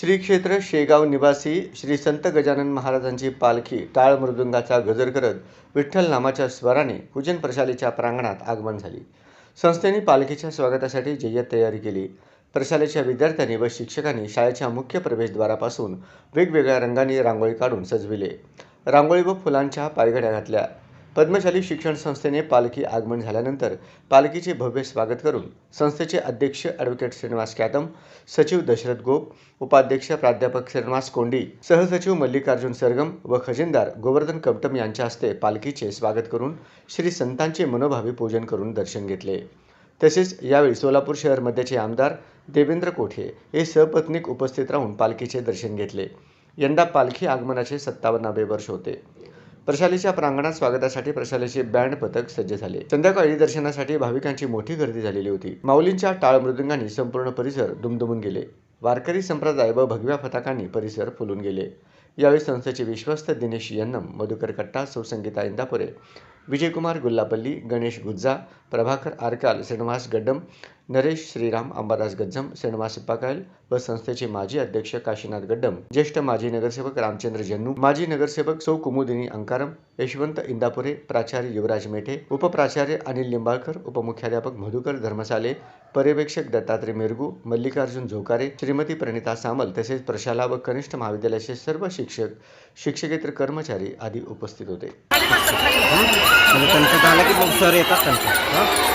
श्री क्षेत्र शेगाव निवासी श्री संत गजानन महाराजांची पालखी टाळ मृदुंगाचा गजर करत विठ्ठल नामाच्या स्वराने पूजन प्रशालेच्या प्रांगणात आगमन झाली। संस्थेने पालखीच्या स्वागतासाठी जय्यत तयारी केली। प्रशालेच्या विद्यार्थ्यांनी व शिक्षकांनी शाळेच्या मुख्य प्रवेशद्वारापासून वेगवेगळ्या रंगांनी रांगोळी काढून सजविले। रांगोळी व फुलांच्या पायघड्या घातल्या। पद्मशाली शिक्षण संस्थेने पालखी आगमन झाल्यानंतर पालखीचे भव्य स्वागत करून संस्थेचे अध्यक्ष ॲडव्होकेट श्रीनिवास कॅदम, सचिव दशरथ गोप, उपाध्यक्ष प्राध्यापक श्रीनिवास कोंडी, सहसचिव मल्लिकार्जुन सरगम व खजिनदार गोवर्धन कमटम यांच्या हस्ते पालखीचे स्वागत करून श्री संतांचे मनोभावे पूजन करून दर्शन घेतले। तसेच यावेळी सोलापूर शहर मध्यचे आमदार देवेंद्र कोठे हे सपत्नीक उपस्थित राहून पालखीचे दर्शन घेतले। यंदा पालखी आगमनाचे 57वे वर्ष होते। प्रशालेच्या प्रांगणात स्वागतासाठी प्रशालेचे बँड पथक सज्ज झाले। संध्याकाळी दर्शनासाठी भाविकांची मोठी गर्दी झालेली होती। माऊलींच्या टाळ मृदुंगांनी संपूर्ण परिसर दुमदुमून गेले। वारकरी संप्रदाय व भगव्या फटाकांनी परिसर फुलून गेले। यावेळी संस्थेचे विश्वस्त दिनेश यन्नम, मधुकर कट्टा, सुसंगीता इंदापुरे, विजयकुमार गुल्लापल्ली, गणेश गुज्जा, प्रभाकर आरकाल, श्रीनिवास गड्डम, नरेश श्रीराम, अंबादास गज्जम, श्रीनिवास पाकायल व संस्थेचे माजी अध्यक्ष काशीनाथ गड्डम, ज्येष्ठ माजी नगरसेवक रामचंद्र जन्नू, माजी नगरसेवक सौ कुमुदिनी अंकारम, यशवंत इंदापुरे, प्राचार्य युवराज मेठे, उपप्राचार्य अनिल लिंबाळकर, उपमुख्याध्यापक मधुकर धर्मसाले, पर्यवेक्षक दत्तात्रय मेरगू, मल्लिकार्जुन झोकारे, श्रीमती प्रणिता सामल तसेच प्रशाला व कनिष्ठ महाविद्यालयाचे सर्व शिक्षक, शिक्षकेतर कर्मचारी आदी उपस्थित होते। त्यांचं झालं की मग सर येतात त्यांचं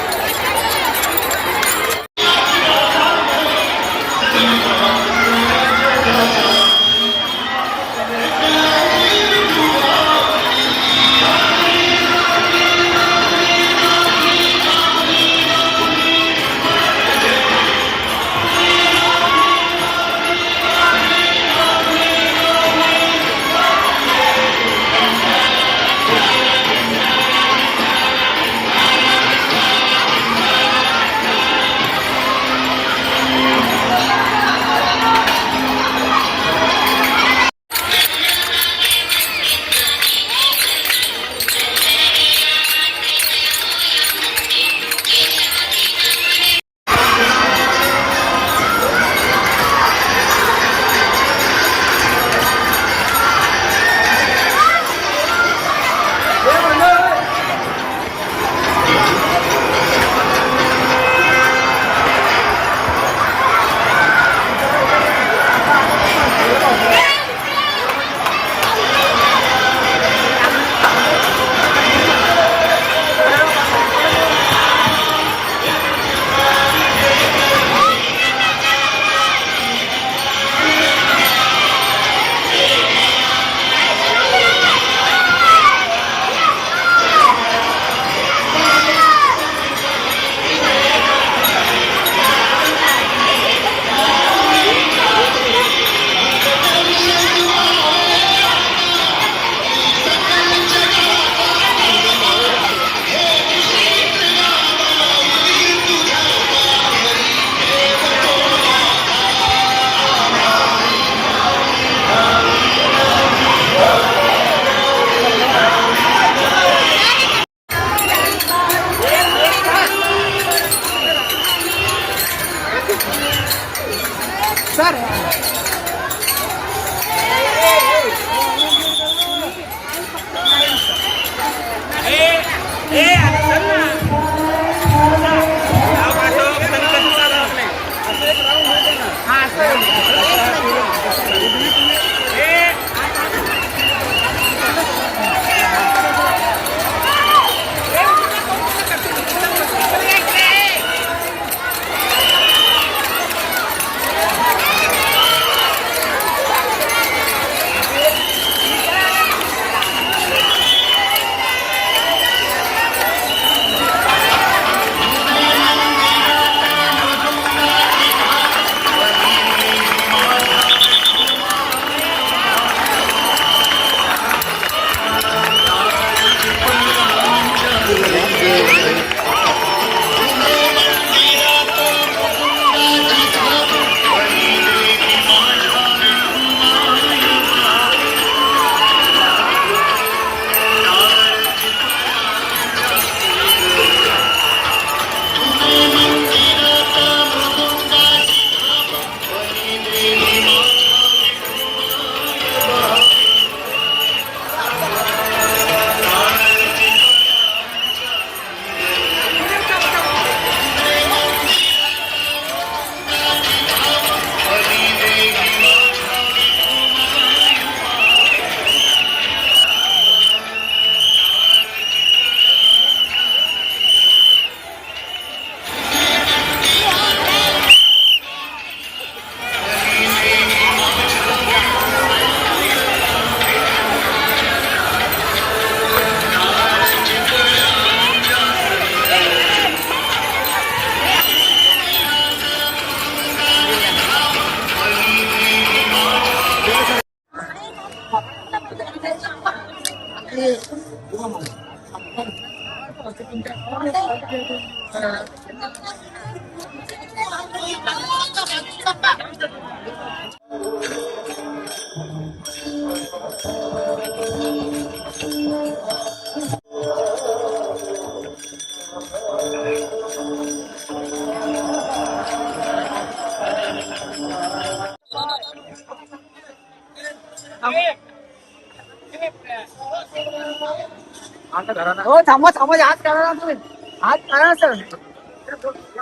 हो थांबा थांबा हात काढा ना तुम्ही हात काढा सर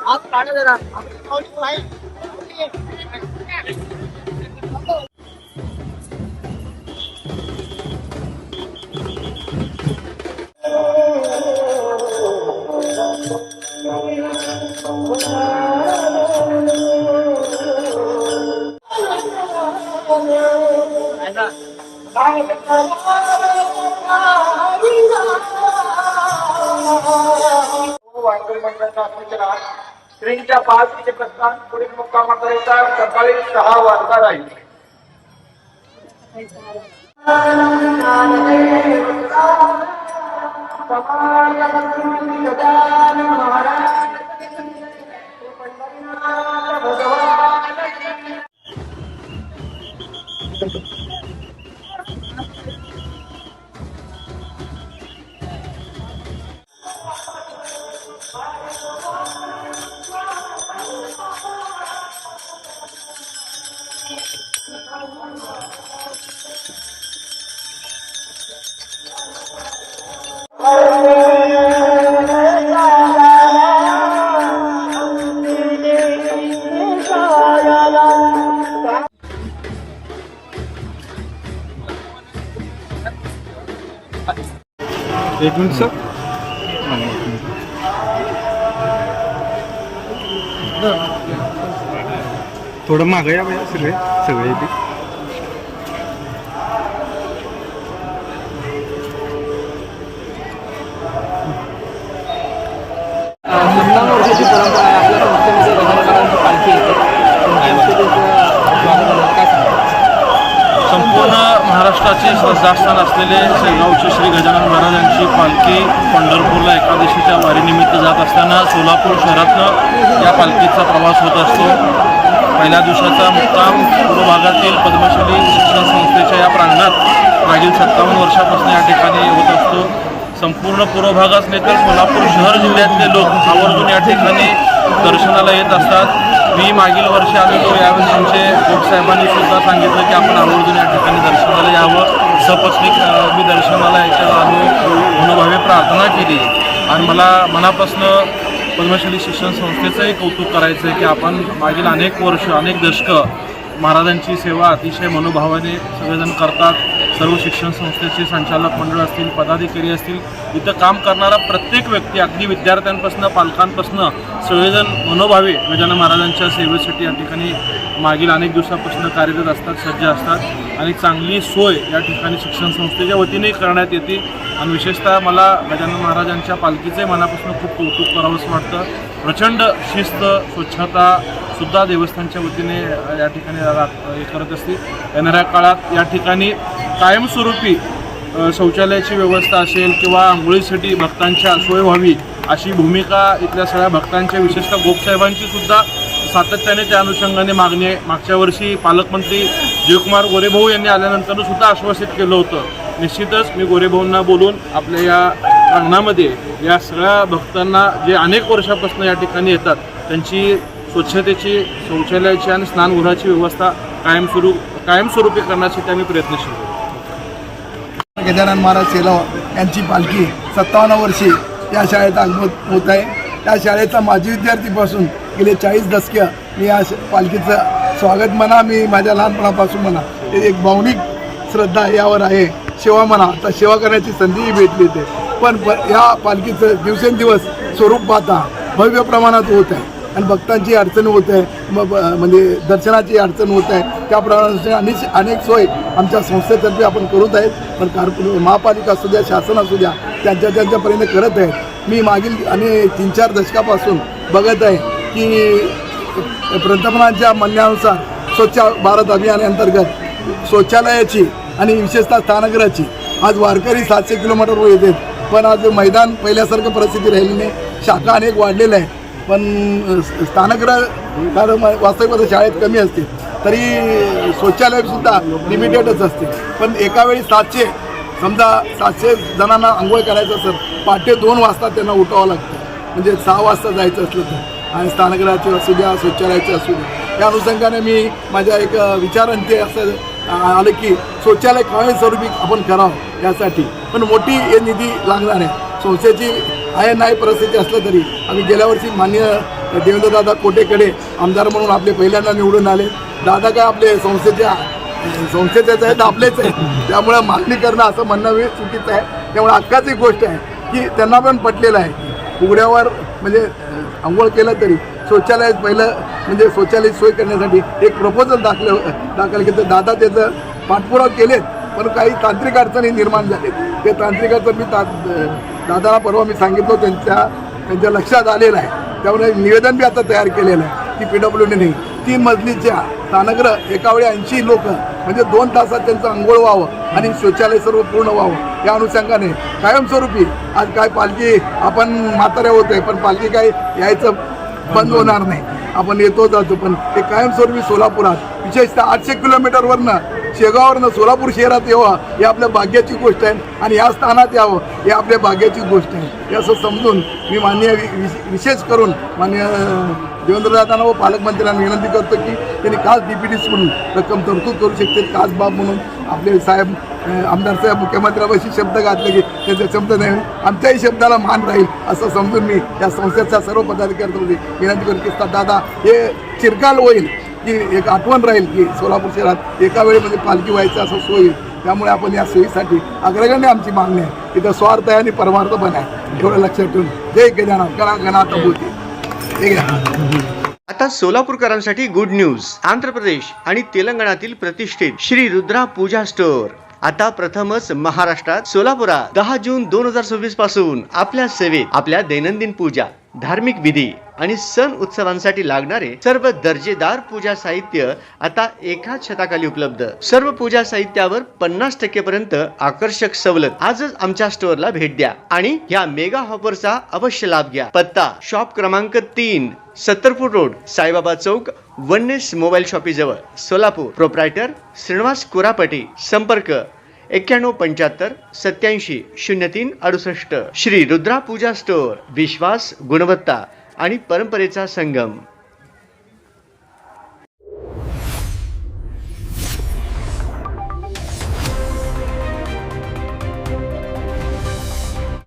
हात काढा जरा ट्रेनच्या 5 प्रस्थान पुढील मुक्कामाकरिता सकाळी 6 वाजता राहील. एक मिनिट सर. थोडं मागं या बाई सगळे इथे. वर्षाची परंपरा आहे आपल्या संस्थेमध्ये गजाननाची पालखी येते. संपूर्ण महाराष्ट्राचे श्रद्धास्थान असलेले शेगावचे श्री गजानन महाराजांची पालखी पंढरपूरला एकादशीच्या वारीनिमित्त जात असताना सोलापूर शहरातनं या पालखीचा प्रवास होत असतो. पहिल्या दिवसाचा मुक्काम पूर्व भागातील पद्मशाली शिक्षण संस्थेच्या या प्रांगणात मागील 57 वर्षापासून या ठिकाणी होत असतो. संपूर्ण पूर्व भागाच नाही तर सोलापूर शहर जिल्ह्यातले लोक आवर्जून या ठिकाणी दर्शनाला येत असतात. मी मागील वर्षी आलेलो, यावेळेस आमचे साहेबांनी सुद्धा सांगितलं की आपण आवर्जून या ठिकाणी दर्शनाला यावं. सपत्नीक मी दर्शनाला याच्यावर आलो, मनोभावे प्रार्थना केली आणि मला मनापासून पद्मशाली शिक्षण संस्थेचंही कौतुक करायचं आहे की आपण मागील अनेक वर्ष अनेक दशकं महाराजांची सेवा अतिशय मनोभावाने सगळेजण करतात. सर्व शिक्षण संस्थेचे संचालक मंडळ असतील, पदाधिकारी असतील, इथं काम करणारा प्रत्येक व्यक्ती अगदी विद्यार्थ्यांपासून पालकांपासून सगळेजण मनोभावे गजानन महाराजांच्या सेवेसाठी या ठिकाणी मागील अनेक दिवसापासून कार्यरत असतात, सज्ज असतात आणि चांगली सोय या ठिकाणी शिक्षण संस्थेच्या वतीने करण्यात येते. आणि विशेषतः मला गजानन महाराजांच्या पालखीचे मनापासून खूप कौतुक करावंसं वाटतं. प्रचंड शिस्त, स्वच्छता सुद्धा देवस्थानच्या वतीने या ठिकाणी हे करत असते. येणाऱ्या काळात या ठिकाणी कायमस्वरूपी शौचालयाची व्यवस्था असेल किंवा आंघोळीसाठी भक्तांच्या सोय व्हावी अशी भूमिका इथल्या सगळ्या भक्तांच्या, विशेषतः गोपसाहेबांची सुद्धा सातत्याने त्या अनुषंगाने मागणी आहे. मागच्या वर्षी पालकमंत्री जयकुमार गोरेभाऊ यांनी आल्यानंतर सुद्धा आश्वासित केलं होतं. निश्चितच मी गोरेभाऊंना बोलून आपल्या या प्रांगणामध्ये या सगळ्या भक्तांना जे अनेक वर्षापासून या ठिकाणी येतात त्यांची स्वच्छतेची, शौचालयाची आणि स्नानगृहाची व्यवस्था कायमस्वरूपी करण्यासाठी आम्ही प्रयत्नशील आहोत. गजानन महाराज शेगाव यांची पालखी 57 वर्षी या शाळेत आगमन होत आहे. त्या शाळेचा माजी विद्यार्थीपासून गेले 40 दशके मी या पालखीचं स्वागत म्हणा, मी माझ्या लहानपणापासून म्हणा, एक भावनिक श्रद्धा यावर आहे. सेवा म्हणा, आता सेवा करण्याची संधीही भेटली होते. पण या पालखीचं दिवसेंदिवस स्वरूप पाहता भव्य प्रमाणात होत आहे आणि भक्तांची अडचण होत आहे, म्हणजे दर्शनाची अडचण होत आहे. त्याप्रमाणे अनेक सोय आमच्या संस्थेतर्फे आपण करत आहेत. पण महापालिका असू द्या, शासन असू द्या, त्यांच्यापर्यंत करत आहेत. मी मागील 3-4 दशकापासून बघत आहे की पंतप्रधानांच्या म्हणण्यानुसार स्वच्छ भारत अभियानाअंतर्गत शौचालयाची आणि विशेषतः स्नानगृहाची आज वारकरी 700 किलोमीटरवर येतात पण आज मैदान पहिल्यासारखं परिस्थिती राहिली नाही. शाखा अनेक वाढलेल्या आहे, पण स्थानगृह कारण वास्तविक आता शाळेत कमी असते, तरी शौचालयसुद्धा लिमिटेडच असते. पण एका वेळी 700 जणांना आंघोळ करायचं असेल, पहाटे 2 वाजता त्यांना उठावं लागतं. म्हणजे 6 वाजता जायचं असलं तर, आणि स्थानगृहाचे असू द्या, शौचालयाचे असू द्या. या अनुषंगाने मी माझ्या एक विचारांती असं आलं की शौचालय कायमस्वरूपी आपण करावं यासाठी, पण मोठी हे निधी लागणार आहे. संस्थेची आहे नाही परिस्थिती असलं तरी आम्ही गेल्या वर्षी माननीय देवेंद्रदादा कोटेकडे आमदार म्हणून आपले पहिल्यांदा निवडून आले. दादा काय आपले संस्थेचेच आहेत, आपलेच आहे, त्यामुळे मागणी करणं असं म्हणणं चुकीचं आहे. त्यामुळे हक्काची गोष्ट आहे की त्यांना पण पटलेलं आहे उघड्यावर म्हणजे आंघोळ केलं तरी शौचालय पहिलं म्हणजे शौचालय सोय करण्यासाठी एक प्रपोजल दाखल केलं. दादा त्याचं पाठपुरावा केलेत, पण काही तांत्रिक अडचणी निर्माण झालेत. ते तांत्रिक अडचण मी दादाला परवा मी सांगितलं, त्यांच्या लक्षात आलेलं आहे. त्यामुळे निवेदन बी आता तयार केलेलं आहे की PWDने 3 मजलीच्या स्थानगृह एकावेळी 80 लोक म्हणजे 2 तासात त्यांचं आंघोळ व्हावं आणि शौचालय सर्व पूर्ण व्हावं. या अनुषंगाने कायमस्वरूपी आज काय पालखी आपण म्हाताऱ्या होत आहे, पण पालखी काय यायचं बंद होणार नाही. आपण येतो जातो, पण ते कायमस्वरूपी सोलापुरात विशेषतः 800 किलोमीटरवरनं शेगाववरनं सोलापूर शहरात यावं ही आपल्या भाग्याची गोष्ट आहे, आणि या स्थानात यावं ही आपल्या भाग्याची गोष्ट आहे. हे असं समजून मी माननीय विशेष करून माननीय देवेंद्रदादांना व पालकमंत्र्यांना विनंती करतो की त्यांनी खास DPDC म्हणून रक्कम तरतूद करू शकते. खास बाब म्हणून आपले साहेब आमदार साहेब मुख्यमंत्र्यांपाशी शब्द घातले की त्याचा शब्द नाही, आमच्याही शब्दाला मान राहील असं समजून मी या संस्थेच्या सर्व पदाधिकाऱ्यांना विनंती करतो की दादा हे चिरकाल होईल की एक आठवण राहील की सोलापूर शहरात एका वेळेमध्ये पालखी व्हायचं असं सोय होईल. त्यामुळे आपण या सोयीसाठी अग्रगण्य आमची मागणी आहे. इथं स्वार्थ आहे आणि परमार्थ पण आहे, एवढं लक्षात ठेवून जय गजानन गणागणात बोलते. आता सोलापूरकरांसाठी गुड न्यूज. आंध्र प्रदेश आणि तेलंगणातील प्रतिष्ठित श्री रुद्रा पूजा स्टोअर आता प्रथमच महाराष्ट्रात सोलापुरात 10 जून 2026 पासून आपल्या सेवेत. आपल्या दैनंदिन पूजा, धार्मिक विधी आणि सण उत्सवांसाठी लागणारे सर्व दर्जेदार पूजा साहित्य आता एकाच छताखाली उपलब्ध. सर्व पूजा साहित्यावर 50% पर्यंत आकर्षक सवलत. आजच आमच्या स्टोअरला भेट द्या आणि या मेगा ऑफरचा अवश्य लाभ घ्या. पत्ता शॉप क्रमांक 3, 70 फूट रोड, साईबाबा चौक, वननेस मोबाईल शॉपी जवळ, सोलापूर. प्रोप्रायटर श्रीनिवास कुरापटी. संपर्क 9175 87 03 68. श्री रुद्रा पूजा स्टोअर. विश्वास, गुणवत्ता आणि परंपरेचा संगम.